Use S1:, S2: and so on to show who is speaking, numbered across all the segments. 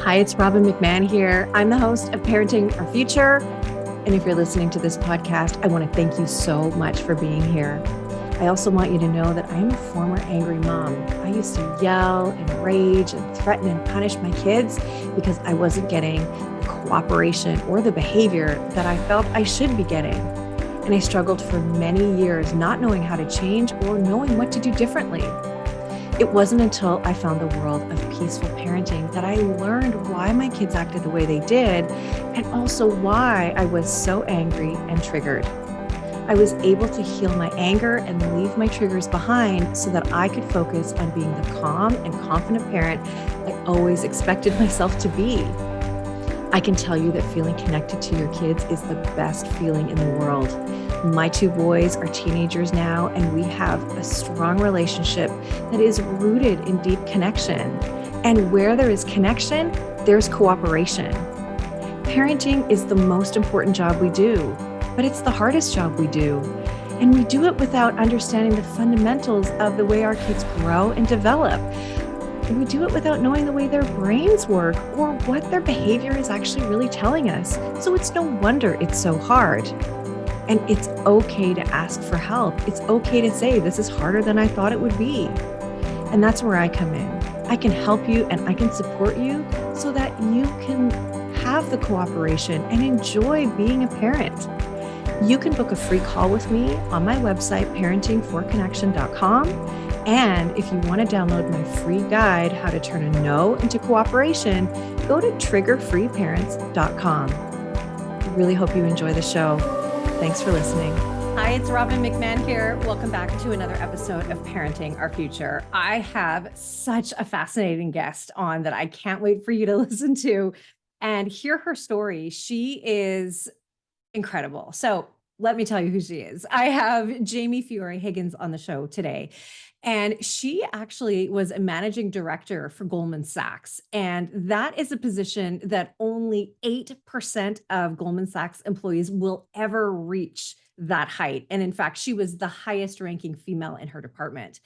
S1: Hi, it's Robbin McMahon here. I'm the host of Parenting Our Future. And if you're listening to this podcast, I want to thank you so much for being here. I also want you to know that I am a former angry mom. I used to yell and rage and threaten and punish my kids because I wasn't getting the cooperation or the behavior that I felt I should be getting. And I struggled for many years not knowing how to change or knowing what to do differently. It wasn't until I found the world of peaceful parenting that I learned why my kids acted the way they did, and also why I was so angry and triggered. I was able to heal my anger and leave my triggers behind so that I could focus on being the calm and confident parent I always expected myself to be. I can tell you that feeling connected to your kids is the best feeling in the world. My two boys are teenagers now, and we have a strong relationship that is rooted in deep connection. And where there is connection, there's cooperation. Parenting is the most important job we do, but it's the hardest job we do. And we do it without understanding the fundamentals of the way our kids grow and develop. And we do it without knowing the way their brains work or what their behavior is actually really telling us. So it's no wonder it's so hard. And it's okay to ask for help. It's okay to say, this is harder than I thought it would be. And that's where I come in. I can help you and I can support you so that you can have the cooperation and enjoy being a parent. You can book a free call with me on my website, parentingforconnection.com. And if you want to download my free guide, How to Turn a No into Cooperation, go to triggerfreeparents.com. I really hope you enjoy the show. Thanks for listening. Hi, it's Robbin McMahon here. Welcome back to another episode of Parenting Our Future. I have such a fascinating guest on that I can't wait for you to listen to and hear her story. She is incredible. So let me tell you who she is. I have Jamie Fiore Higgins on the show today. And she actually was a managing director for Goldman Sachs. And that is a position that only 8% of Goldman Sachs employees will ever reach that height. And in fact, she was the highest ranking female in her department.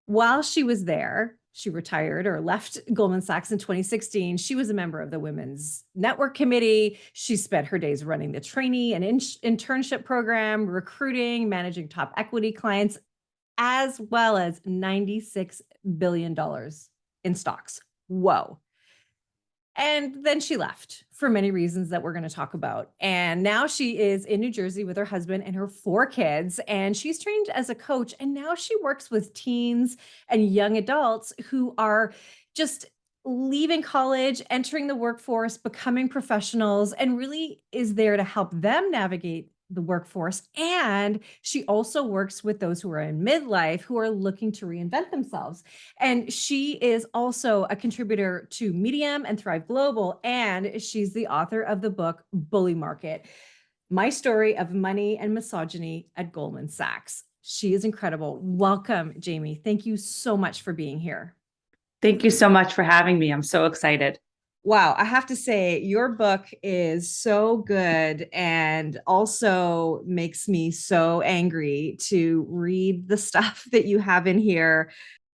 S1: While she was there, she retired or left Goldman Sachs in 2016. She was a member of the Women's Network Committee. She spent her days running the trainee and internship program, recruiting, managing top equity clients, as well as $96 billion in stocks. Whoa. And then she left for many reasons that we're going to talk about. And now she is in New Jersey with her husband and her 4 kids. And she's trained as a coach. And now she works with teens and young adults who are just leaving college, entering the workforce, becoming professionals, and really is there to help them navigate the workforce. And she also works with those who are in midlife who are looking to reinvent themselves. And she is also a contributor to Medium and Thrive Global. And she's the author of the book, Bully Market, My Story of Money and Misogyny at Goldman Sachs. She is incredible. Welcome, Jamie. Thank you so much for being here.
S2: Thank you so much for having me. I'm so excited.
S1: Wow, I have to say, your book is so good and also makes me so angry to read the stuff that you have in here.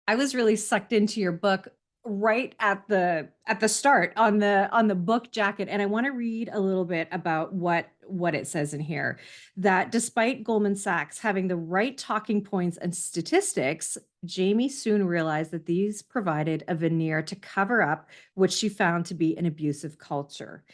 S1: I was really sucked into your book right at the start on the book jacket, and I want to read a little bit about what it says in here. That despite Goldman Sachs having the right talking points and statistics, Jamie soon realized that these provided a veneer to cover up what she found to be an abusive culture.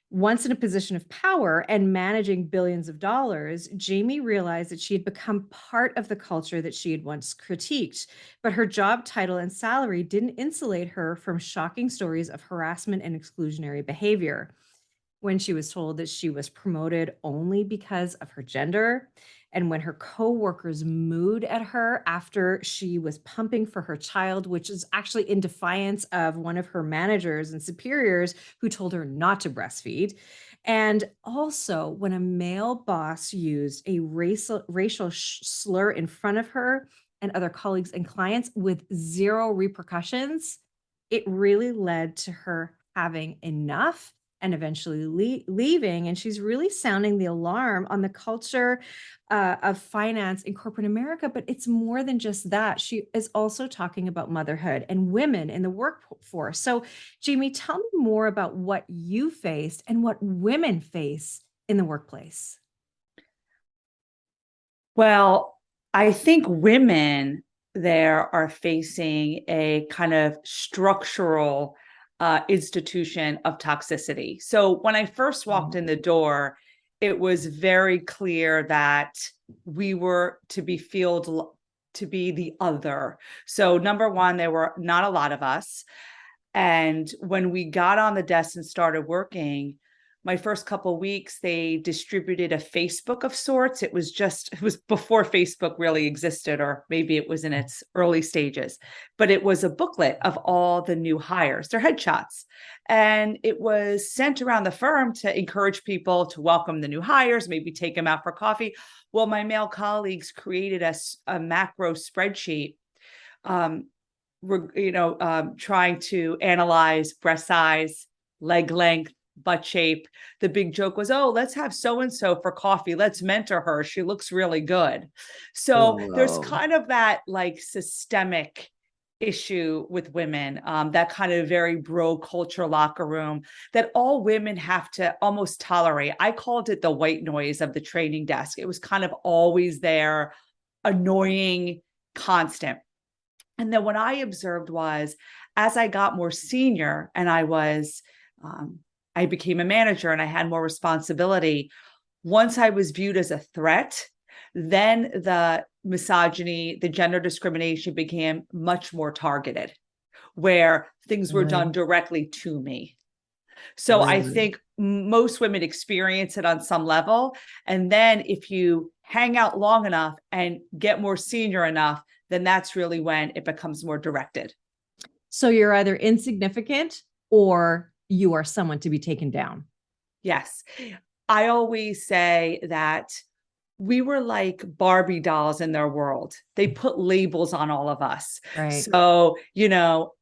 S1: Once in a position of power and managing billions of dollars, Jamie realized that she had become part of the culture that she had once critiqued, but her job title and salary didn't insulate her from shocking stories of harassment and exclusionary behavior. When she was told that she was promoted only because of her gender, and when her coworkers mooed at her after she was pumping for her child, which is actually in defiance of one of her managers and superiors who told her not to breastfeed. And also when a male boss used a racial slur in front of her and other colleagues and clients with zero repercussions, it really led to her having enough and eventually leaving. And she's really sounding the alarm on the culture of finance in corporate America. But it's more than just that. She is also talking about motherhood and women in the workforce. So, Jamie, tell me more about what you faced and what women face in the workplace.
S2: Well, I think women there are facing a kind of structural institution of toxicity. So when I first walked in the door, it was very clear that we were to be filled to be the other. So number one, there were not a lot of us. And when we got on the desk and started working, my first couple of weeks, they distributed a Facebook of sorts. It was before Facebook really existed, or maybe it was in its early stages, but it was a booklet of all the new hires, their headshots. And it was sent around the firm to encourage people to welcome the new hires, maybe take them out for coffee. Well, my male colleagues created a macro spreadsheet, trying to analyze breast size, leg length, butt shape. The big joke was, oh, let's have so-and-so for coffee. Let's mentor her. She looks really good. So there's
S1: Whoa.
S2: kind of that like systemic issue with women, that kind of very bro culture locker room that all women have to almost tolerate. I called it the white noise of the training desk. It was kind of always there, annoying, constant. And then what I observed was, as I got more senior and I became a manager and I had more responsibility, once I was viewed as a threat, then the misogyny, the gender discrimination became much more targeted, where things were done
S1: Really?
S2: directly to me. So I
S1: Really?
S2: think most women experience it on some level. And then if you hang out long enough and get more senior enough, then that's really when it becomes more directed.
S1: So you're either insignificant or you are someone to be taken down.
S2: Yes. I always say that we were like Barbie dolls in their world. They put labels on all of us.
S1: Right.
S2: So,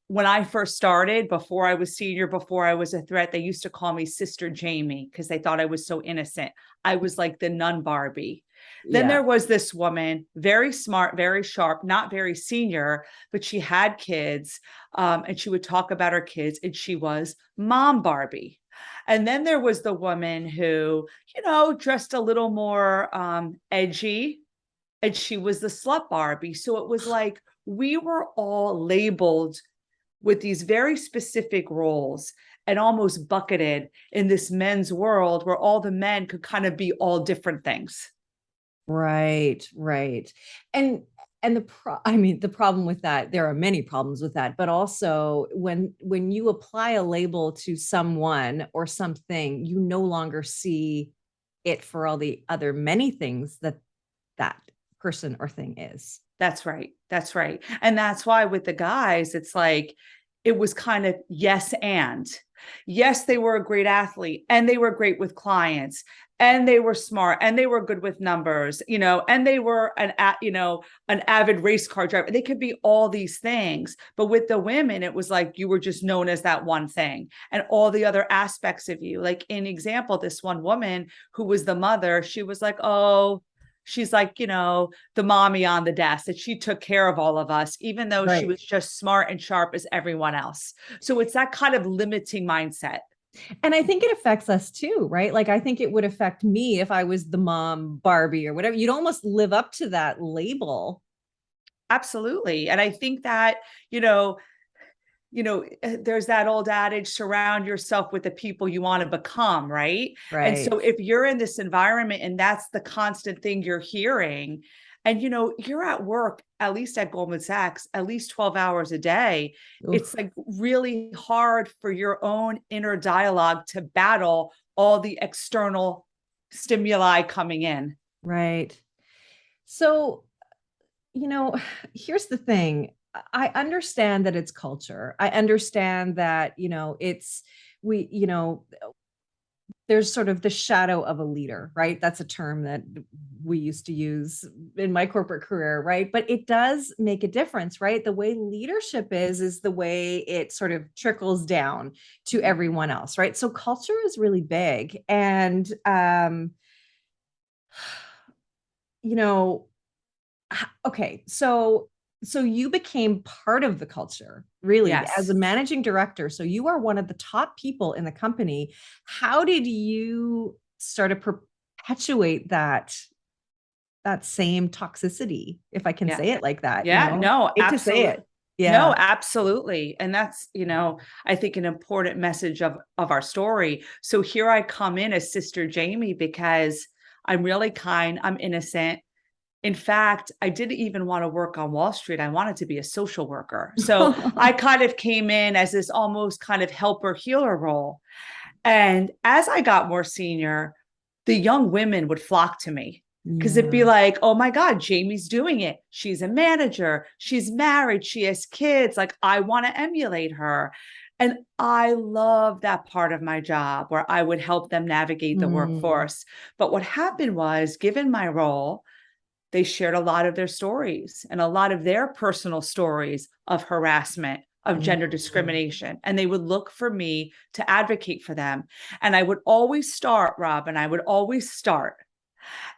S2: when I first started, before I was senior, before I was a threat, they used to call me Sister Jamie because they thought I was so innocent. I was like the nun Barbie. Then
S1: Yeah.
S2: there was this woman, very smart, very sharp, not very senior, but she had kids, and she would talk about her kids, and she was Mom Barbie. And then there was the woman who, dressed a little more edgy, and she was the slut Barbie. So it was like we were all labeled with these very specific roles and almost bucketed in this men's world where all the men could kind of be all different things.
S1: Right, right. And the problem with that, there are many problems with that, but also when you apply a label to someone or something, you no longer see it for all the other many things that that person or thing is.
S2: That's right. That's right. And that's why with the guys, it's like it was kind of yes and. Yes, they were a great athlete and they were great with clients and they were smart and they were good with numbers, and they were an avid race car driver. They could be all these things. But with the women, it was like you were just known as that one thing, and all the other aspects of you. Like in example, this one woman who was the mother, she was like, oh, she's like, the mommy on the desk, that she took care of all of us, even though she
S1: Right.
S2: was just smart and sharp as everyone else. So it's that kind of limiting mindset.
S1: And I think it affects us too, right? Like I think it would affect me if I was the mom Barbie or whatever. You'd almost live up to that label.
S2: Absolutely. And I think that, there's that old adage, surround yourself with the people you want to become, right? And
S1: Right.
S2: so if you're in this environment and that's the constant thing you're hearing, and you're at work, at least at Goldman Sachs, at least 12 hours a day, it's
S1: Oof.
S2: like really hard for your own inner dialogue to battle all the external stimuli coming in.
S1: Right. So, here's the thing. I understand that it's culture. I understand that, it's we, there's sort of the shadow of a leader, right? That's a term that we used to use in my corporate career, right? But it does make a difference, right? The way leadership is the way it sort of trickles down to everyone else, right? So culture is really big. And you know, okay, so you became part of the culture, really, as
S2: Yes.
S1: a managing director. So you are one of the top people in the company. How did you sort of perpetuate that same toxicity, if I can
S2: Yeah.
S1: say it like that,
S2: Yeah. No,
S1: hate to say
S2: absolutely.
S1: it.
S2: No,
S1: Yeah.
S2: absolutely. And that's, I think an important message of our story. So here I come in as Sister Jamie because I'm really kind, I'm innocent. In fact, I didn't even want to work on Wall Street. I wanted to be a social worker. So I kind of came in as this almost kind of helper healer role. And as I got more senior, the young women would flock to me because it'd be
S1: Yeah.
S2: like, oh my God, Jamie's doing it. She's a manager. She's married. She has kids. Like, I want to emulate her. And I love that part of my job where I would help them navigate the
S1: Mm,
S2: workforce. But what happened was, given my role, they shared a lot of their stories and a lot of their personal stories of harassment, of gender
S1: mm,
S2: discrimination. And they would look for me to advocate for them. And I would always start, Rob, and I would always start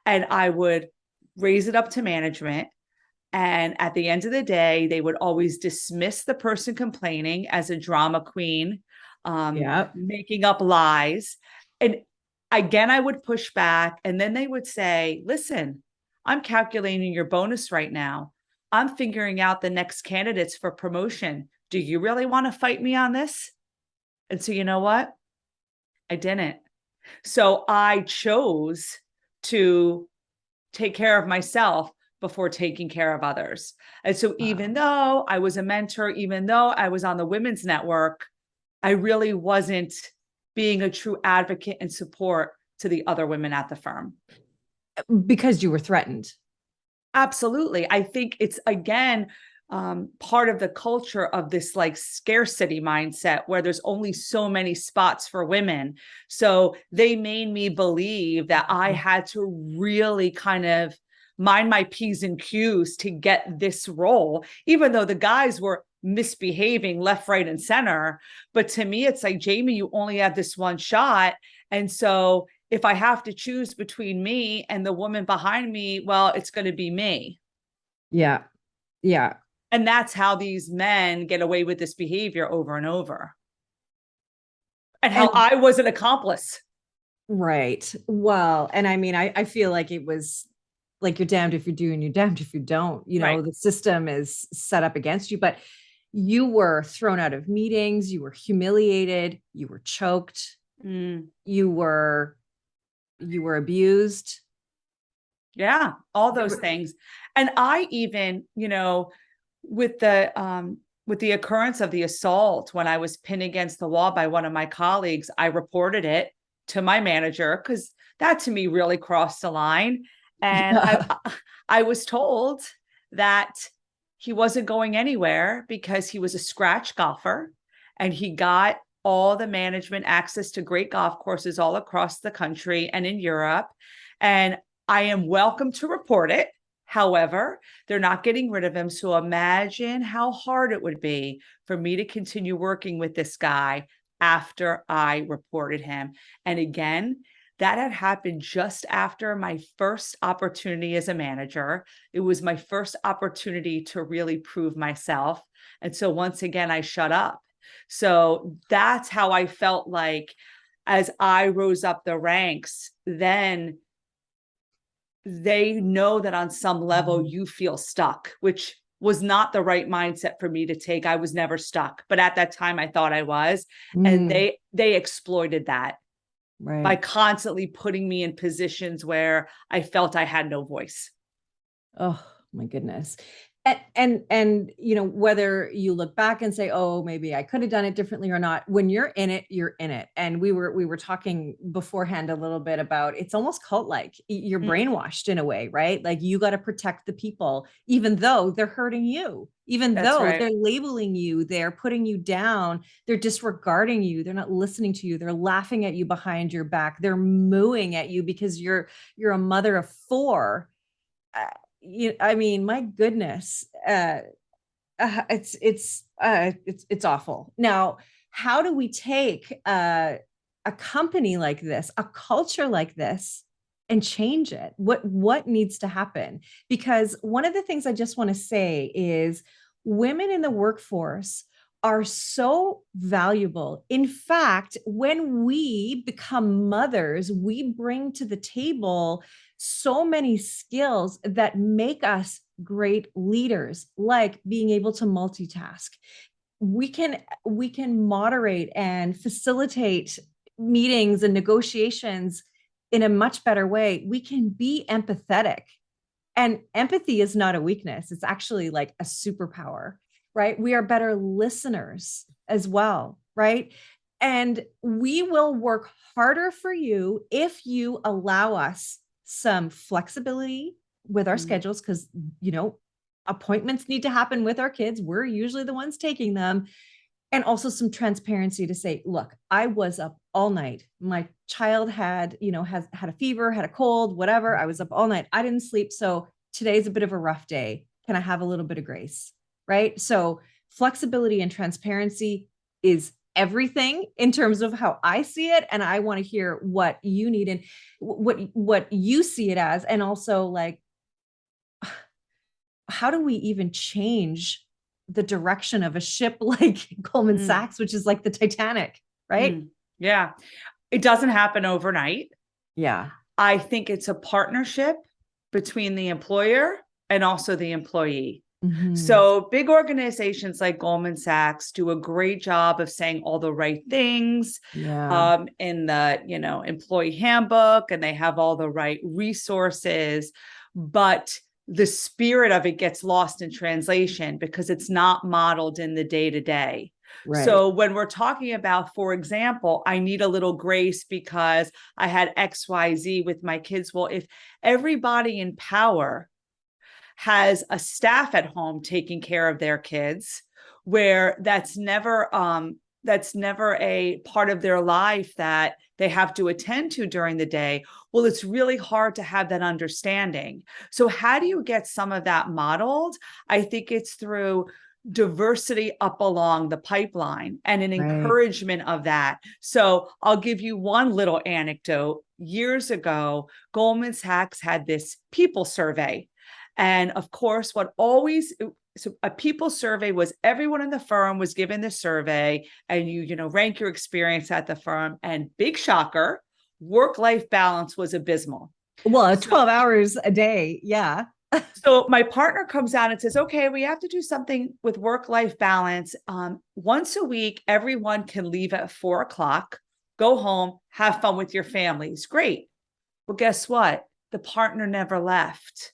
S2: and I would raise it up to management. And at the end of the day, they would always dismiss the person complaining as a drama queen,
S1: yeah.
S2: making up lies. And again, I would push back. And then they would say, listen, I'm calculating your bonus right now. I'm figuring out the next candidates for promotion. Do you really want to fight me on this? And so, you know what? I didn't. So I chose to take care of myself before taking care of others. And so even
S1: Wow.
S2: though I was a mentor, even though I was on the women's network, I really wasn't being a true advocate and support to the other women at the firm.
S1: Because you were threatened.
S2: Absolutely. I think it's again part of the culture of this like scarcity mindset where there's only so many spots for women. So they made me believe that I had to really kind of mind my P's and Q's to get this role, even though the guys were misbehaving left, right, and center. But to me, it's like, Jamie, you only have this one shot. And so if I have to choose between me and the woman behind me, well, it's going to be me.
S1: Yeah. Yeah.
S2: And that's how these men get away with this behavior over and over. And how
S1: And
S2: I was an accomplice.
S1: right. Well, and I mean, I feel like it was like you're damned if you do and you're damned if you don't.
S2: Right.
S1: The system is set up against you, but you were thrown out of meetings, you were humiliated, you were choked,
S2: Mm,
S1: you were abused.
S2: yeah. All
S1: There
S2: those
S1: were,
S2: things. And I even, with the occurrence of the assault, when I was pinned against the wall by one of my colleagues, I reported it to my manager because that to me really crossed the line. And
S1: yeah.
S2: I was told that he wasn't going anywhere because he was a scratch golfer and he got all the management access to great golf courses all across the country and in Europe. And I am welcome to report it. However, they're not getting rid of him. So imagine how hard it would be for me to continue working with this guy after I reported him. And again, that had happened just after my first opportunity as a manager. It was my first opportunity to really prove myself. And so once again, I shut up. So that's how I felt like as I rose up the ranks, then they know that on some level you feel stuck, which was not the right mindset for me to take. I was never stuck, but at that time I thought I was. And
S1: Mm,
S2: they exploited that by
S1: right.
S2: constantly putting me in positions where I felt I had no voice.
S1: Oh my goodness. And you know, whether you look back and say, oh, maybe I could have done it differently or not, when you're in it, you're in it. And we were talking beforehand a little bit about, it's almost cult like. You're
S2: Mm,
S1: brainwashed in a way, right? Like you got to protect the people even though they're hurting you, even
S2: that's
S1: though
S2: right.
S1: they're labeling you, they're putting you down, they're disregarding you, they're not listening to you, they're laughing at you behind your back, they're mooing at you because you're a mother of four. uh, I mean, my goodness, it's awful. Now, how do we take a company like this, a culture like this, and change it? What needs to happen? Because one of the things I just want to say is women in the workforce are so valuable. In fact, when we become mothers, we bring to the table so many skills that make us great leaders, like being able to multitask. We can moderate and facilitate meetings and negotiations in a much better way. We can be empathetic, and empathy is not a weakness, it's actually like a superpower, right? We are better listeners as well, right? And we will work harder for you if you allow us some flexibility with our
S2: Mm,
S1: schedules, because, you know, appointments need to happen with our kids. We're usually the ones taking them. And also some transparency to say, look, I was up all night. My child had, you know, has had a fever, had a cold, whatever. I was up all night. I didn't sleep. So today's a bit of a rough day. Can I have a little bit of grace? Right. So flexibility and transparency is everything in terms of how I see it. And I want to hear what you need and what you see it as. And also, like, how do we even change the direction of a ship like Goldman
S2: mm,
S1: Sachs, which is like the Titanic, right?
S2: mm. Yeah. It doesn't happen overnight.
S1: Yeah.
S2: I think it's a partnership between the employer and also the employee.
S1: Mhm.
S2: So big organizations like Goldman Sachs do a great job of saying all the right things
S1: Yeah.
S2: in the, you know, employee handbook, and they have all the right resources, but the spirit of it gets lost in translation because it's not modeled in the day to day.
S1: Right.
S2: So when we're talking about, for example, I need a little grace because I had XYZ with my kids. Well, if everybody in power has a staff at home taking care of their kids, where that's never a part of their life that they have to attend to during the day, well, it's really hard to have that understanding. So how do you get some of that modeled? I think it's through diversity up along the pipeline and an
S1: Right.
S2: encouragement of that. So I'll give you one little anecdote. Years ago, Goldman Sachs had this people survey. And of course, so a people survey was everyone in the firm was given the survey, and you know, rank your experience at the firm. And big shocker, work-life balance was abysmal.
S1: Well,
S2: So
S1: 12 hours a day. Yeah.
S2: so my partner comes out and says, okay, we have to do something with work-life balance. Once a week, everyone can leave at 4 o'clock, go home, have fun with your families. Great. Well, guess what? The partner never left.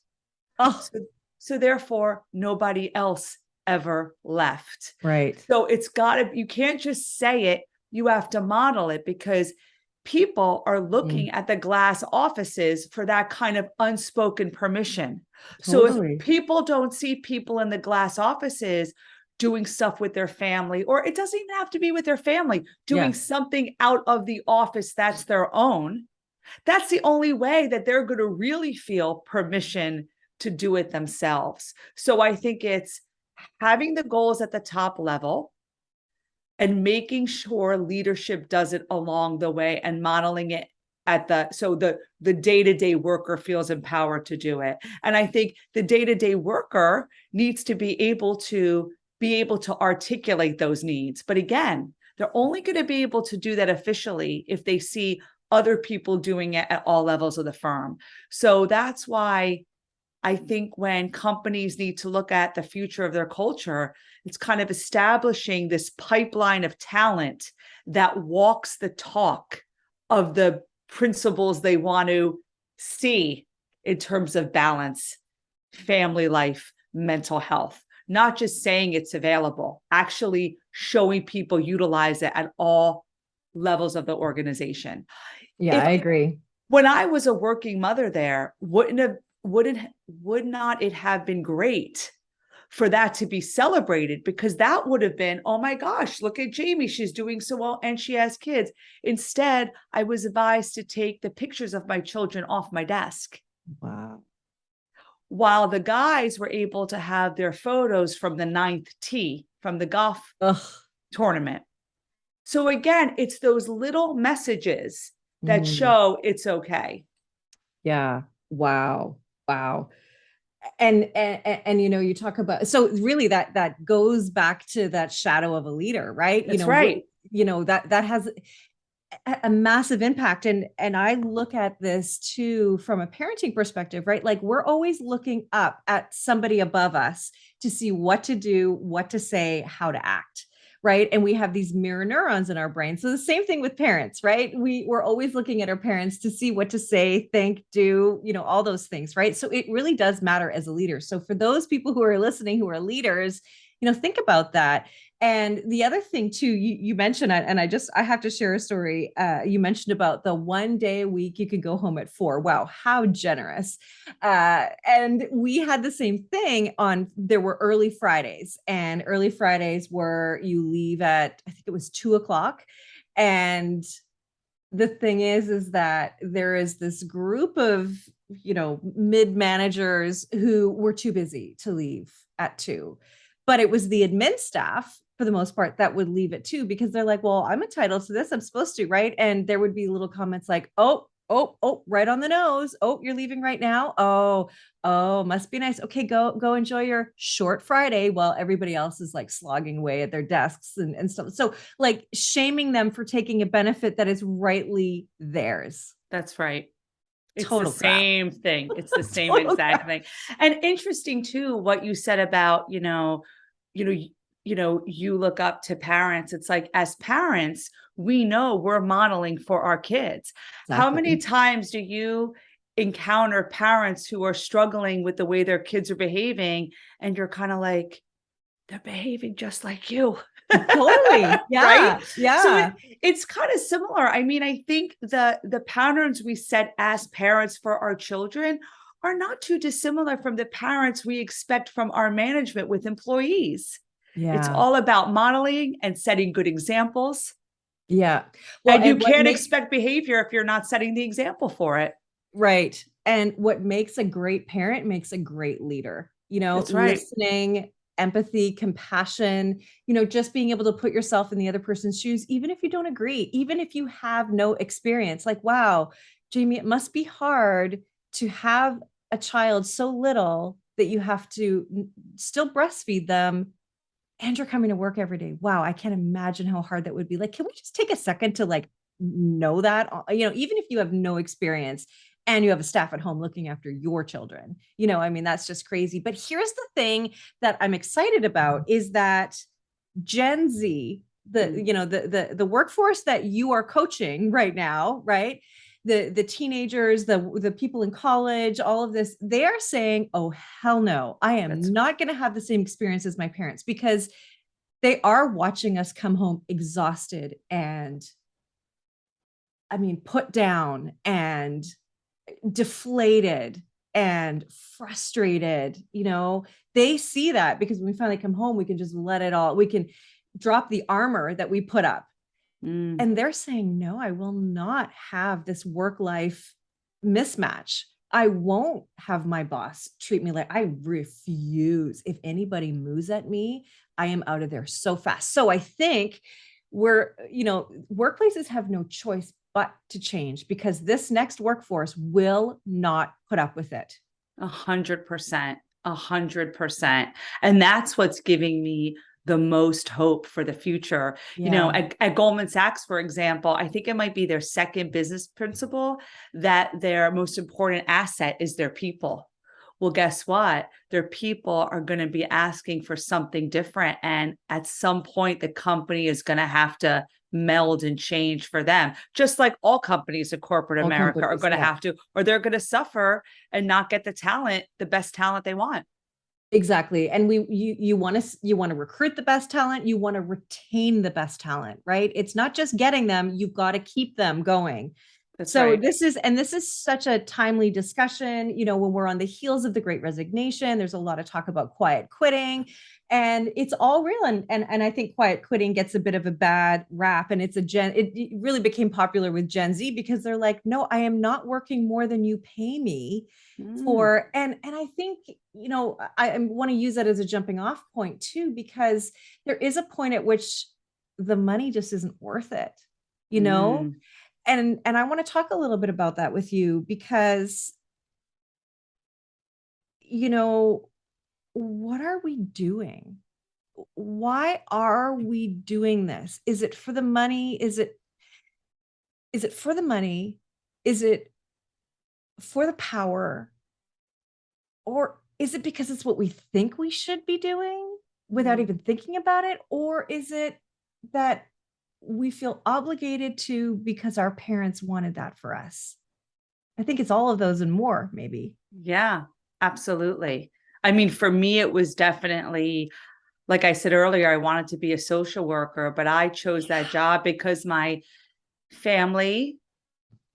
S1: Oh,
S2: So, so therefore, nobody else ever left.
S1: right.
S2: So you can't just say it, you have to model it, because people are looking
S1: Mm,
S2: at the glass offices for that kind of unspoken permission. So if
S1: totally.
S2: people don't see people in the glass offices doing stuff with their family, or it doesn't even have to be with their family, doing
S1: Yeah.
S2: something out of the office that's their own, that's the only way that they're going to really feel permission to do it themselves. So I think it's having the goals at the top level and making sure leadership does it along the way and modeling it at the day-to-day worker feels empowered to do it. And I think the day-to-day worker needs to be able to articulate those needs. But again, they're only going to be able to do that officially if they see other people doing it at all levels of the firm. So that's why I think when companies need to look at the future of their culture, it's kind of establishing this pipeline of talent that walks the talk of the principles they want to see in terms of balance, family life, mental health, not just saying it's available, actually showing people utilize it at all levels of the organization.
S1: Yeah,
S2: If
S1: I agree.
S2: When I was a working mother there, would not it have been great for that to be celebrated? Because that would have been, oh my gosh, look at Jamie, she's doing so well and she has kids. Instead, I was advised to take the pictures of my children off my desk,
S1: Wow.
S2: while the guys were able to have their photos from the ninth tee from the golf
S1: Ugh.
S2: tournament. So again, it's those little messages that
S1: Mm.
S2: show it's okay.
S1: Yeah. Wow. Wow. And you talk about, so really that goes back to that shadow of a leader, right?
S2: That's right.
S1: That has a massive impact. And I look at this too from a parenting perspective, right? Like we're always looking up at somebody above us to see what to do, what to say, how to act. Right. And we have these mirror neurons in our brain. So the same thing with parents, right? We're always looking at our parents to see what to say, think, do, all those things. Right. So it really does matter as a leader. So for those people who are listening, who are leaders, think about that. And the other thing too, you mentioned, and I have to share a story. You mentioned about the 1 day a week you could go home at 4. Wow, how generous! And we had the same thing there were early Fridays, and early Fridays were you leave at, I think it was 2 o'clock, and the thing is that there is this group of mid managers who were too busy to leave at 2, but it was the admin staff for the most part that would leave at 2 because they're like, well, I'm entitled to this, I'm supposed to, right? And there would be little comments like, oh, right on the nose, oh, you're leaving right now, oh, must be nice, okay, go enjoy your short Friday while everybody else is like slogging away at their desks and stuff. So like shaming them for taking a benefit that is rightly theirs.
S2: That's right. It's the
S1: Total crap.
S2: same thing. It's the same
S1: Total
S2: exact
S1: crap.
S2: thing. And interesting too, what you said about, you look up to parents. It's like, as parents, we know we're modeling for our kids. How many
S1: Exactly.
S2: times do you encounter parents who are struggling with the way their kids are behaving, and you're kind of like, they're behaving just like you.
S1: Totally.
S2: Right?
S1: Yeah.
S2: So
S1: Yeah.
S2: it's kind of similar. I mean, I think the patterns we set as parents for our children are not too dissimilar from the parents we expect from our management with employees. It's
S1: Yeah.
S2: all about modeling and setting good examples.
S1: Yeah. Well,
S2: And you
S1: and what
S2: can't
S1: makes
S2: expect behavior if you're not setting the example for it.
S1: right. And what makes a great parent makes a great leader,
S2: That's right.
S1: listening, empathy, compassion, just being able to put yourself in the other person's shoes, even if you don't agree, even if you have no experience. Like, wow, Jamie, it must be hard to have a child so little that you have to still breastfeed them and you're coming to work every day. Wow, I can't imagine how hard that would be. Like, can we just take a second to like know that, even if you have no experience and you have a staff at home looking after your children, I mean, that's just crazy. But here's the thing that I'm excited about is that Gen Z, the workforce that you are coaching right now, right? The teenagers, the people in college, all of this, they are saying, oh, hell no, I am
S2: That's
S1: not going to have the same experience as my parents, because they are watching us come home exhausted and, I mean, put down and deflated and frustrated. They see that because when we finally come home, we can just let it all, we can drop the armor that we put up.
S2: mm,
S1: And they're saying, no, I will not have this work life mismatch. I won't have my boss treat me like, I refuse. If anybody moves at me, I am out of there so fast. So I think workplaces have no choice but to change, because this next workforce will not put up with it.
S2: 100%, 100%. And that's what's giving me the most hope for the future.
S1: Yeah.
S2: At Goldman Sachs, for example, I think it might be their second business principle that their most important asset is their people. Well, guess what? Their people are going to be asking for something different. And at some point, the company is going to have to meld and change for them, just like all companies in corporate
S1: All
S2: America are
S1: companies.
S2: going to
S1: Yeah.
S2: have to, or they're going to suffer and not get the best talent they want.
S1: Exactly. And you want to recruit the best talent, you want to retain the best talent, right? It's not just getting them, you've got to keep them going.
S2: That's
S1: So
S2: right.
S1: this is such a timely discussion. When we're on the heels of the Great Resignation, there's a lot of talk about quiet quitting, and it's all real. And I think quiet quitting gets a bit of a bad rap, and it really became popular with Gen Z because they're like, no, I am not working more than you pay me
S2: Mm,
S1: for. And I think, I want to use that as a jumping off point too, because there is a point at which the money just isn't worth it, you know?
S2: mm,
S1: And I want to talk a little bit about that with you because, you know, what are we doing? Why are we doing this? Is it for the money? Is it for the money? Is it for the power? Or is it because it's what we think we should be doing without
S2: mm.
S1: even thinking about it? Or is it that we feel obligated to because our parents wanted that for us? I think it's all of those and more, maybe.
S2: Yeah, absolutely. I mean, for me, it was definitely, like I said earlier, I wanted to be a social worker, but I chose that job because family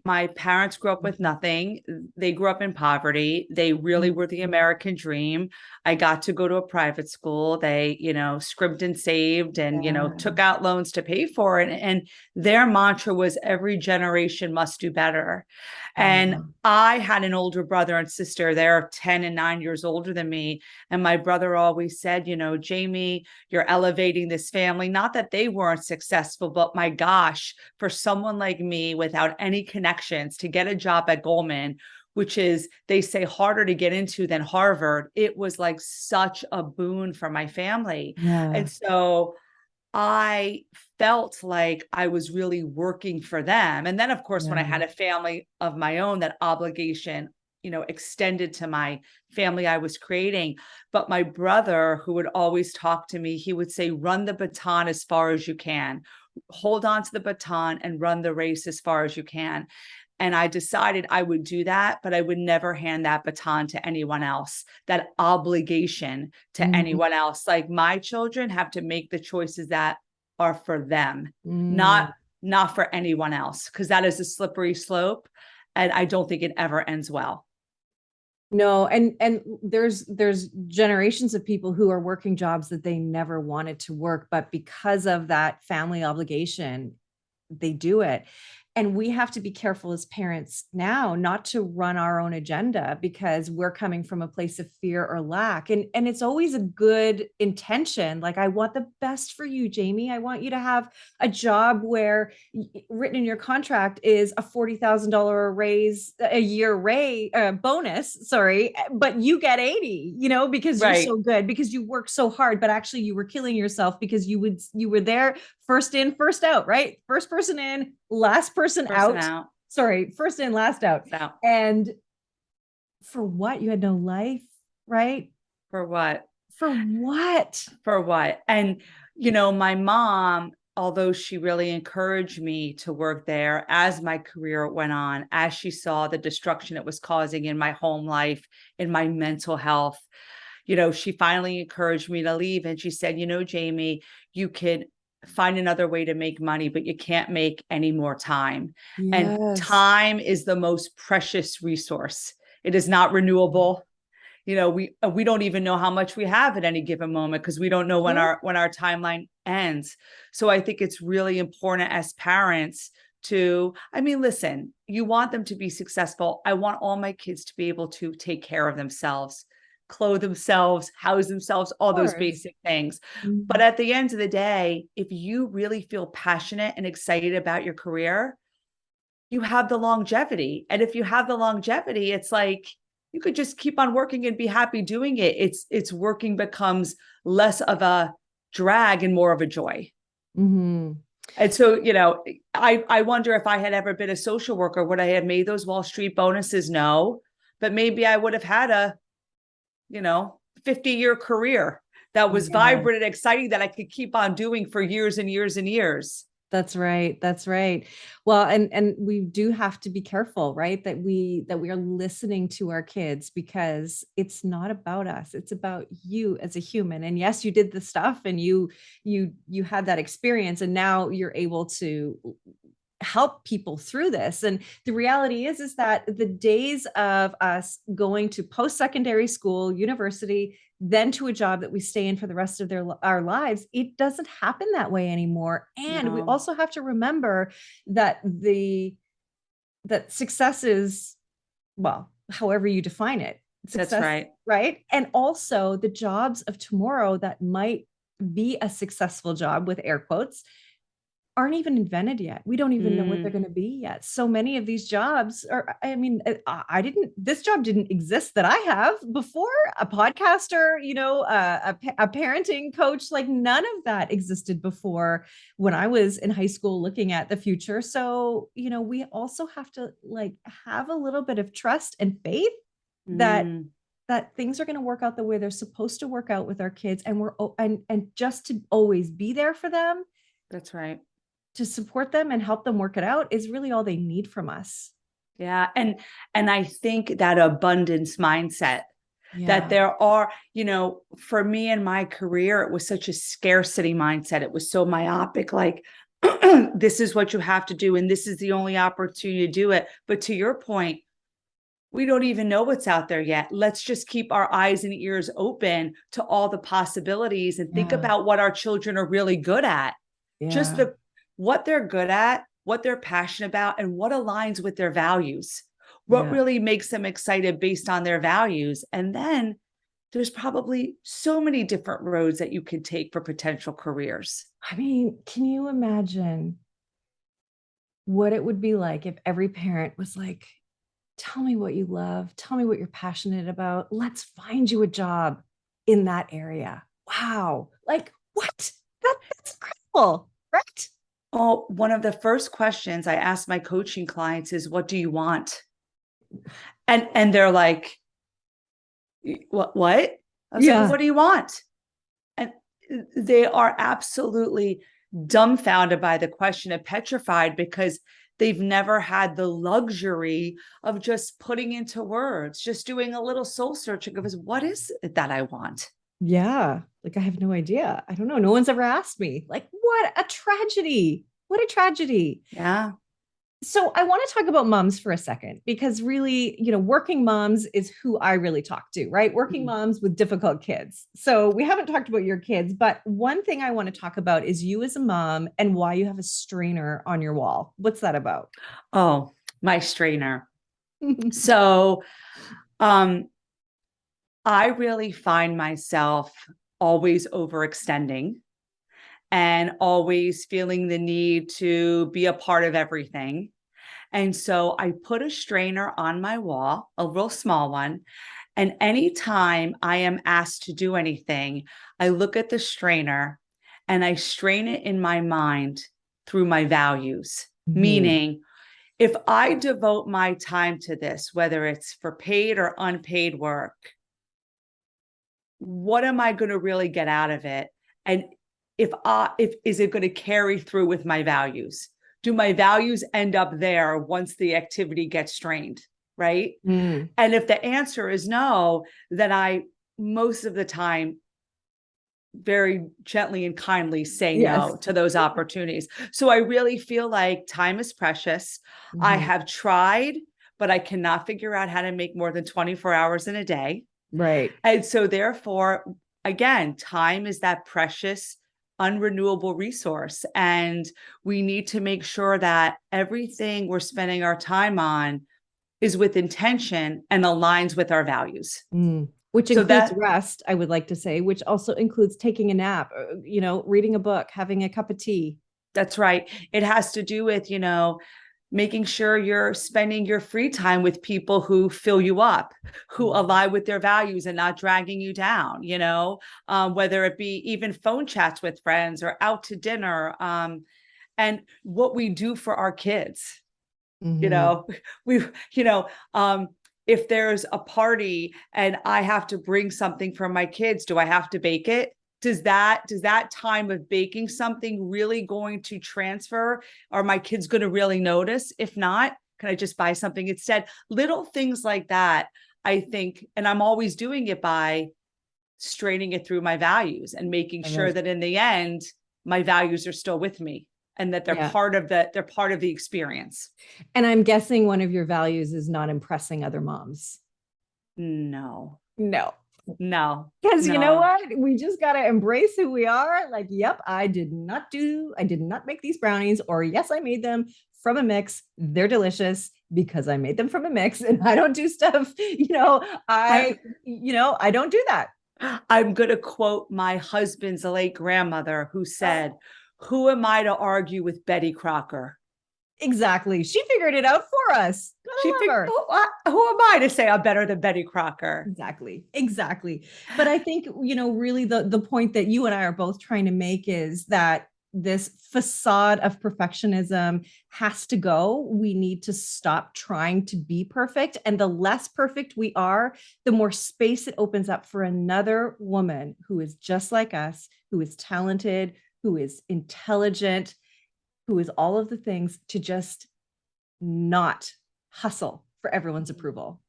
S2: my parents grew up with nothing. They grew up in poverty. They really were the American dream. I got to go to a private school. They, scrimped and saved and,
S1: Yeah.
S2: took out loans to pay for it. And their mantra was every generation must do better. And
S1: Wow.
S2: I had an older brother and sister. They're 10 and 9 years older than me. And my brother always said, Jamie, you're elevating this family. Not that they weren't successful, but my gosh, for someone like me without any connections to get a job at Goldman, which is, they say, harder to get into than Harvard, it was like such a boon for my family.
S1: Yeah.
S2: And so I felt like I was really working for them. And then, of course, when I
S1: Yeah.
S2: had a family of my own, that obligation, extended to my family I was creating. But my brother, who would always talk to me, he would say, run the baton as far as you can, hold on to the baton and run the race as far as you can. And I decided I would do that, but I would never hand that baton to anyone else, that obligation to
S1: Mhm.
S2: anyone else. Like, my children have to make the choices that are for them,
S1: Mm.
S2: not for anyone else, because that is a slippery slope. And I don't think it ever ends well.
S1: No, and there's generations of people who are working jobs that they never wanted to work, but because of that family obligation, they do it. And we have to be careful as parents now not to run our own agenda because we're coming from a place of fear or lack. And it's always a good intention. Like, I want the best for you, Jamie. I want you to have a job where written in your contract is a $40,000 raise a year bonus, sorry, but you get 80, because you're
S2: Right.
S1: so good, because you work so hard, but actually you were killing yourself because you were there first in, first out, right? First person in, last person
S2: Person
S1: out.
S2: out.
S1: Sorry, first in, last out.
S2: So
S1: And for what? You had no life, right?
S2: for what?
S1: For what?
S2: For what? And, my mom, although she really encouraged me to work there as my career went on, as she saw the destruction it was causing in my home life, in my mental health, she finally encouraged me to leave. And she said, Jamie, you could find another way to make money, but you can't make any more time. And
S1: Yes.
S2: time is the most precious resource. It is not renewable. We don't even know how much we have at any given moment because we don't know when
S1: Sure.
S2: our timeline ends. So I think it's really important as parents to, I mean, listen, you want them to be successful. I want all my kids to be able to take care of themselves, clothe themselves, house themselves, all
S1: Of
S2: those
S1: course.
S2: basic things. But
S1: Mhm.
S2: at the end of the day, if you really feel passionate and excited about your career, you have the longevity. And if you have the longevity, it's like you could just keep on working and be happy doing it. It's working becomes less of a drag and more of a joy.
S1: Mhm.
S2: And so, I wonder if I had ever been a social worker, would I have made those Wall Street bonuses? No. But maybe I would have had a, 50-year career that was
S1: Yeah.
S2: vibrant and exciting that I could keep on doing for years and years and years.
S1: That's right. That's right. Well, and we do have to be careful, right? That we are listening to our kids, because it's not about us. It's about you as a human. And yes, you did the stuff, and you had that experience, and now you're able to help people through this. And the reality is that the days of us going to post-secondary school, university, then to a job that we stay in for the rest of our lives, it doesn't happen that way anymore. And we
S2: No,
S1: also have to remember that that success is, well, however you define it,
S2: that's
S1: success,
S2: right.
S1: right? And also the jobs of tomorrow that might be a successful job, with air quotes, aren't even invented yet. We don't even know what they're
S2: Mm,
S1: going to be yet. So many of these jobs are, I mean, I didn't, this job didn't exist that I have before. A podcaster, a parenting coach, like none of that existed before when I was in high school looking at the future. So, we also have to like have a little bit of trust and faith that
S2: mm,
S1: things are going to work out the way they're supposed to work out with our kids, and and just to always be there for them,
S2: that's right.
S1: to support them and help them work it out, is really all they need from us.
S2: Yeah. And I think that abundance mindset, that
S1: Yeah.
S2: there are, for me in my career, it was such a scarcity mindset. It was so myopic, like, this is what you have to do, and this is the only opportunity to do it. But to your point, we don't even know what's out there yet. Let's just keep our eyes and ears open to all the possibilities and think
S1: Yeah.
S2: about what our children are really good at. Just
S1: Yeah.
S2: what they're good at, what they're passionate about, and what aligns with their values. What
S1: Yeah.
S2: really makes them excited based on their values. And then there's probably so many different roads that you can take for potential careers.
S1: I mean, can you imagine what it would be like if every parent was like, tell me what you love, tell me what you're passionate about. Let's find you a job in that area. Wow. Like, what? That's incredible, right?
S2: Oh, one of the first questions I ask my coaching clients is, what do you want? And they're like, what? I was like, well,
S1: Yeah.
S2: what do you want? And they are absolutely dumbfounded by the question and petrified, because they've never had the luxury of just putting into words, just doing a little soul searching of, what is it that I want?
S1: Yeah. Like, I have no idea. I don't know. No one's ever asked me. Like, what a tragedy. What a tragedy.
S2: Yeah.
S1: So I want to talk about moms for a second, because really, working moms is who I really talk to, right? Working
S2: Mhm.
S1: moms with difficult kids. So we haven't talked about your kids, but one thing I want to talk about is you as a mom and why you have a strainer on your wall. What's that about?
S2: Oh, my strainer. So, um, I really find myself always overextending and always feeling the need to be a part of everything. And so I put a strainer on my wall, a real small one. And anytime I am asked to do anything, I look at the strainer and I strain it in my mind through my values.
S1: Mhm.
S2: Meaning, if I devote my time to this, whether it's for paid or unpaid work, what am I going to really get out of it? And if is it going to carry through with my values? Do my values end up there once the activity gets strained? Right.
S1: Mm.
S2: And if the answer is no, then I most of the time very gently and kindly say
S1: Yes.
S2: no to those opportunities. So I really feel like time is precious. I
S1: Mhm.
S2: have tried, but I cannot figure out how to make more than 24 hours in a day.
S1: Right.
S2: And so therefore, again, time is that precious, unrenewable resource. And we need to make sure that everything we're spending our time on is with intention and aligns with our values.
S1: Mm. Which
S2: So
S1: includes
S2: that
S1: rest, I would like to say, which also includes taking a nap, reading a book, having a cup of tea.
S2: that's right. It has to do with, making sure you're spending your free time with people who fill you up, who align with their values and not dragging you down, whether it be even phone chats with friends or out to dinner, and what we do for our kids. you
S1: Mhm.
S2: know we you know um if there's a party and I have to bring something for my kids, do I have to bake it? does that time of baking something really going to transfer? Are my kids going to really notice? If not, can I just buy something instead? Little things like that, I think, and I'm always doing it by straining it through my values and making sure that in the end, my values are still with me and that they're part of the experience.
S1: And I'm guessing one of your values is not impressing other moms.
S2: No.
S1: Because you know what? We just got to embrace who we are. Like, yep, I did not make these brownies, or yes, I made them from a mix. They're delicious because I made them from a mix, and I don't do stuff, I don't do that.
S2: I'm going to quote my husband's late grandmother who said, "Who am I to argue with Betty Crocker?"
S1: Exactly. She figured it out for us.
S2: Who am I to say I'm better than Betty Crocker?
S1: Exactly. But I think, really the point that you and I are both trying to make is that this facade of perfectionism has to go. We need to stop trying to be perfect. And the less perfect we are, the more space it opens up for another woman who is just like us, who is talented, who is intelligent, who is all of the things, to just not hustle for everyone's approval.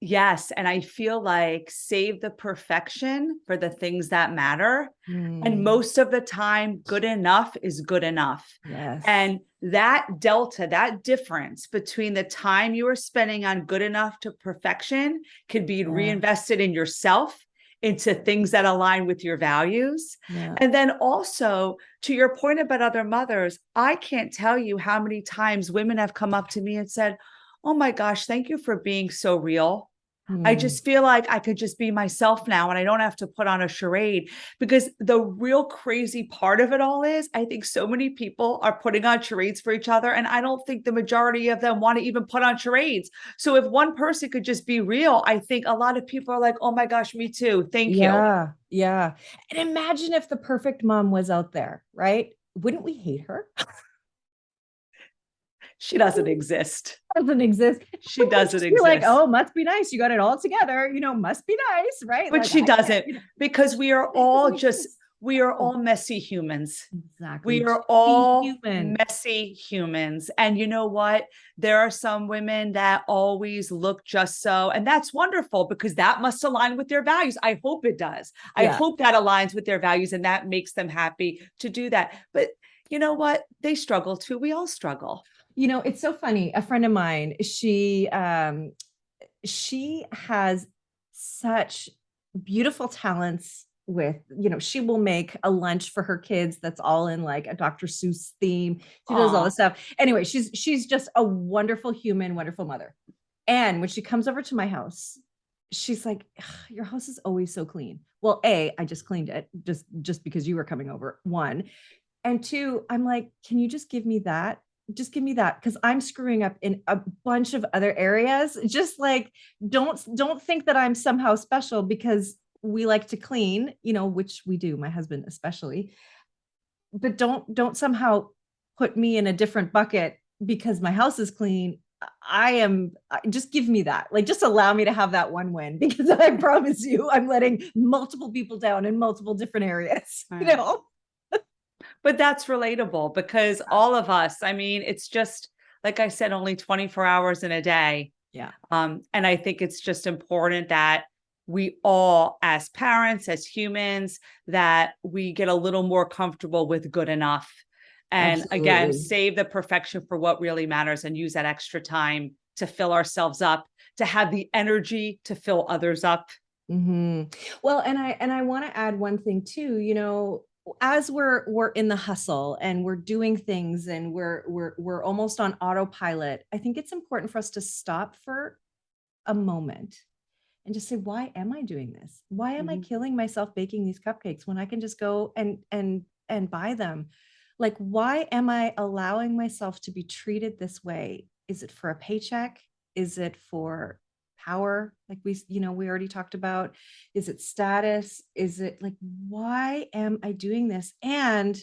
S2: Yes. And I feel like save the perfection for the things that matter. And most of the time, good enough is good enough.
S1: Yes.
S2: And that delta, that difference between the time you are spending on good enough to perfection can be reinvested in yourself, into things that align with your values. And then also, to your point about other mothers, I can't tell you how many times women have come up to me and said, "Oh my gosh, thank you for being so real. I just feel like I could just be myself now and I don't have to put on a charade." Because the real crazy part of it all is, I think so many people are putting on charades for each other. And I don't think the majority of them want to even put on charades. So if one person could just be real, I think a lot of people are like, "Oh my gosh, me too. Thank you."
S1: Yeah. And imagine if the perfect mom was out there, right? Wouldn't we hate her?
S2: She doesn't exist.
S1: She doesn't exist. Like, oh, must be nice. You got it all together. Must be nice, right?
S2: But like, she doesn't, because we are all messy humans.
S1: Exactly.
S2: We are all messy humans. And you know what? There are some women that always look just so, and that's wonderful because that must align with their values. I hope it does. I hope that aligns with their values and that makes them happy to do that. But you know what? They struggle too. We all struggle.
S1: It's so funny. A friend of mine, she has such beautiful talents with, she will make a lunch for her kids that's all in like a Dr. Seuss theme. She does all this stuff. Anyway, she's just a wonderful human, wonderful mother. And when she comes over to my house, she's like, "Your house is always so clean." Well, A, I just cleaned it just because you were coming over, one. And two, I'm like, "Can you just give me that? Just give me that, because I'm screwing up in a bunch of other areas." Just like, don't think that I'm somehow special because we like to clean, which we do, my husband especially. But don't somehow put me in a different bucket because my house is clean. Just give me that. Like, just allow me to have that one win, because I promise you, I'm letting multiple people down in multiple different areas,
S2: But that's relatable because all of us, I mean, it's just, like I said, only 24 hours in a day.
S1: Yeah.
S2: And I think it's just important that we all, as parents, as humans, that we get a little more comfortable with good enough. And again, save the perfection for what really matters and use that extra time to fill ourselves up, to have the energy to fill others up.
S1: Well, and I want to add one thing too, as we're in the hustle and we're doing things and we're almost on autopilot, I think it's important for us to stop for a moment and just say, why am I doing this? Why am I killing myself baking these cupcakes when I can just go and buy them? Like, why am I allowing myself to be treated this way? Is it for a paycheck? Is it for power? Like we already talked about. Is it status? Is it like, why am I doing this? And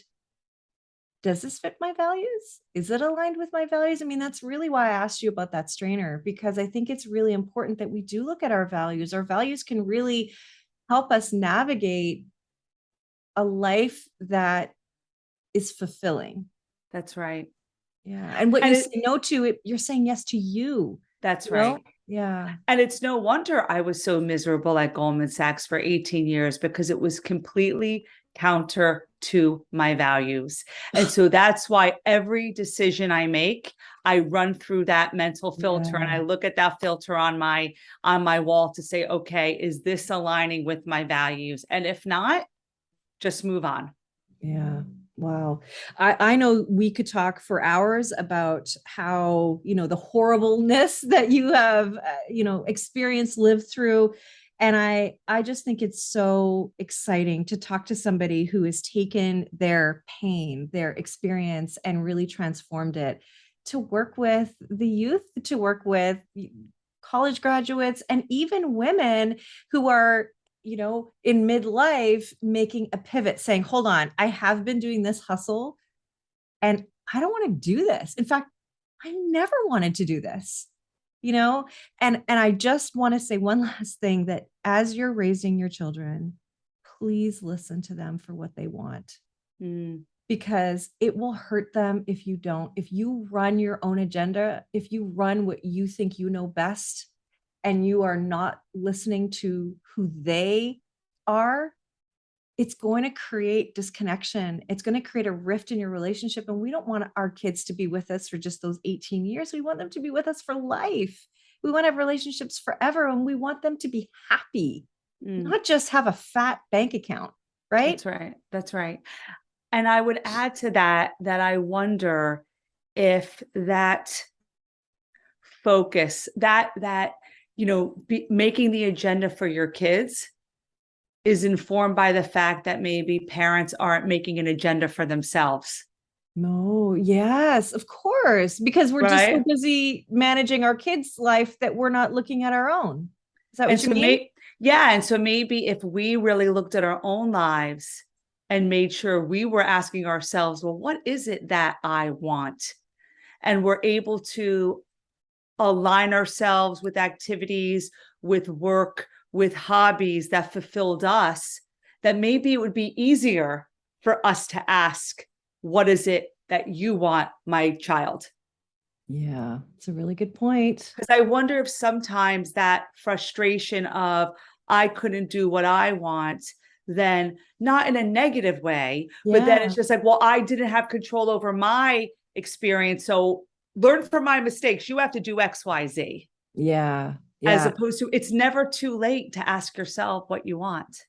S1: does this fit my values? Is it aligned with my values? I mean, that's really why I asked you about that strainer, because I think it's really important that we do look at our values. Our values can really help us navigate a life that is fulfilling.
S2: That's right.
S1: Yeah. And what
S2: And
S1: you
S2: it,
S1: say no to, it, you're saying yes to you.
S2: that's
S1: You know?
S2: right.
S1: Yeah.
S2: And it's no wonder I was so miserable at Goldman Sachs for 18 years because it was completely counter to my values. And so that's why every decision I make, I run through that mental filter and I
S1: Yeah.
S2: look at that filter on my wall to say, okay, is this aligning with my values? And if not, just move on.
S1: Yeah. Wow. I know we could talk for hours about how, the horribleness that you have, experienced, lived through. And I just think it's so exciting to talk to somebody who has taken their pain, their experience, and really transformed it to work with the youth, to work with college graduates, and even women who are in midlife making a pivot saying, hold on, I have been doing this hustle and I don't want to do this. In fact, I never wanted to do this, you know? And I just want to say one last thing, that as you're raising your children, please listen to them for what they want.
S2: Mm,
S1: Because it will hurt them if you don't. If you run your own agenda, if you run what you think you know best, and you are not listening to who they are, it's going to create disconnection. It's going to create a rift in your relationship. And we don't want our kids to be with us for just those 18 years. We want them to be with us for life. We want to have relationships forever, and we want them to be happy,
S2: mm,
S1: not just have a fat bank account, right?
S2: that's right. That's right. And I would add to that, that I wonder if that focus, making the agenda for your kids is informed by the fact that maybe parents aren't making an agenda for themselves.
S1: No, yes, of course, because we're just so
S2: Right.
S1: busy managing our kids' life that we're not looking at our own. Is that
S2: And
S1: what you
S2: so
S1: mean?
S2: yeah. And so maybe if we really looked at our own lives and made sure we were asking ourselves, well, what is it that I want? And we're able to align ourselves with activities, with work, with hobbies that fulfilled us, that maybe it would be easier for us to ask, what is it that you want, my child?
S1: Yeah, it's a really good point.
S2: Because I wonder if sometimes that frustration of, I couldn't do what I want, then not in a negative way, but then
S1: Yeah,
S2: it's just like, well, I didn't have control over my experience. So learn from my mistakes. You have to do X, Y, Z.
S1: yeah,
S2: As
S1: yeah.
S2: opposed to, it's never too late to ask yourself what you want.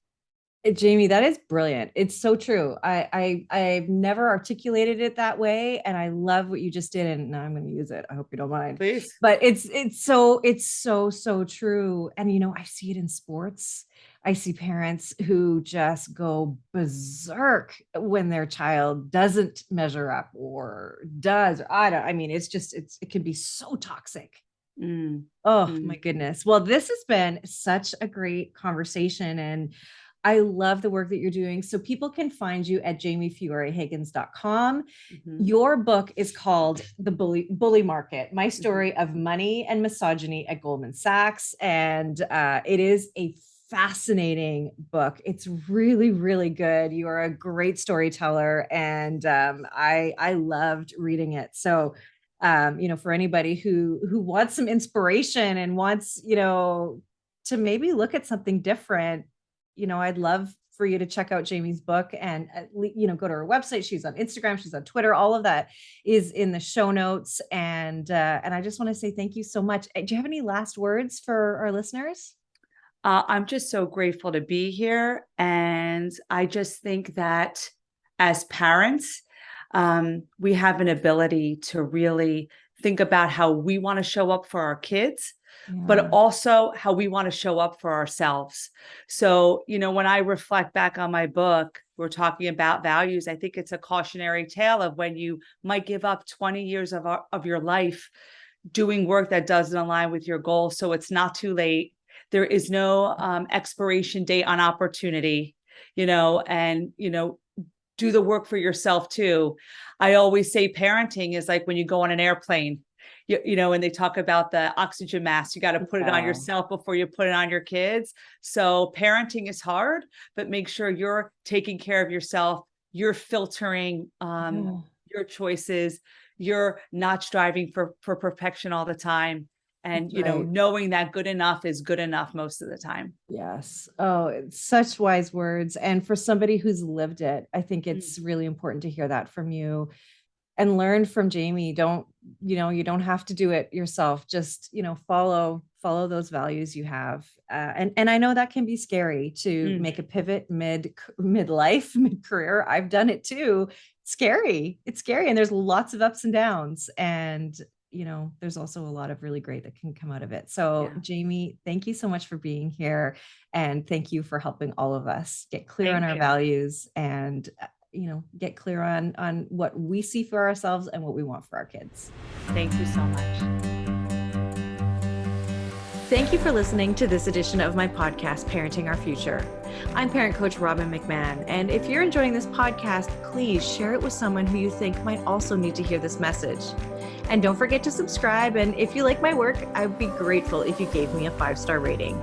S1: Jamie, that is brilliant. It's so true. I've never articulated it that way, and I love what you just did. And now I'm going to use it. I hope you don't mind.
S2: Please.
S1: But it's so true. And I see it in sports. I see parents who just go berserk when their child doesn't measure up or does. Or I don't. I mean, it can be so toxic.
S2: Mm,
S1: Oh my
S2: mm,
S1: goodness. Well, this has been such a great conversation, and I love the work that you're doing. So people can find you at jamiefiorehiggins.com.
S2: mhm.
S1: Your book is called The Bully Market: My Story of Money and Misogyny at Goldman Sachs. And it is a fascinating book. It's really, really good. You are a great storyteller, and I loved reading it. So for anybody who wants some inspiration and wants, to maybe look at something different, I'd love for you to check out Jamie's book, and go to her website. She's on Instagram, she's on Twitter. All of that is in the show notes. And I just want to say thank you so much. Do you have any last words for our listeners?
S2: I'm just so grateful to be here. And I just think that as parents, we have an ability to really think about how we want to show up for our kids, but
S1: Yeah.
S2: also how we want to show up for ourselves. So, when I reflect back on my book, we're talking about values. I think it's a cautionary tale of when you might give up 20 years of your life doing work that doesn't align with your goals. So it's not too late. There is no expiration date on opportunity, and, do the work for yourself too. I always say parenting is like when you go on an airplane, when they talk about the oxygen mask, you got to put it on yourself before you put it on your kids. So parenting is hard, but make sure you're taking care of yourself. You're filtering your choices. You're not striving for perfection all the time. And, knowing that good enough is good enough most of the time.
S1: Yes. Oh, it's such wise words. And for somebody who's lived it, I think it's really important to hear that from you and learn from Jamie. You don't have to do it yourself. Just, follow those values you have. And I know that can be scary to make a pivot midlife, mid-career. I've done it too. It's scary. And there's lots of ups and downs. And there's also a lot of really great that can come out of it. So Jamie, thank you so much for being here. And thank you for helping all of us get clear on our values and, get clear on what we see for ourselves and what we want for our kids.
S2: Thank you so much.
S1: Thank you for listening to this edition of my podcast, Parenting Our Future. I'm parent coach Robbin McMahon. And if you're enjoying this podcast, please share it with someone who you think might also need to hear this message. And don't forget to subscribe. And if you like my work, I'd be grateful if you gave me a 5-star rating.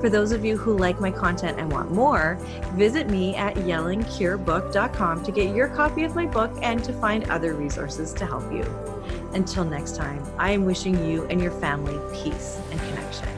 S1: For those of you who like my content and want more, visit me at yellingcurebook.com to get your copy of my book and to find other resources to help you. Until next time, I am wishing you and your family peace and connection.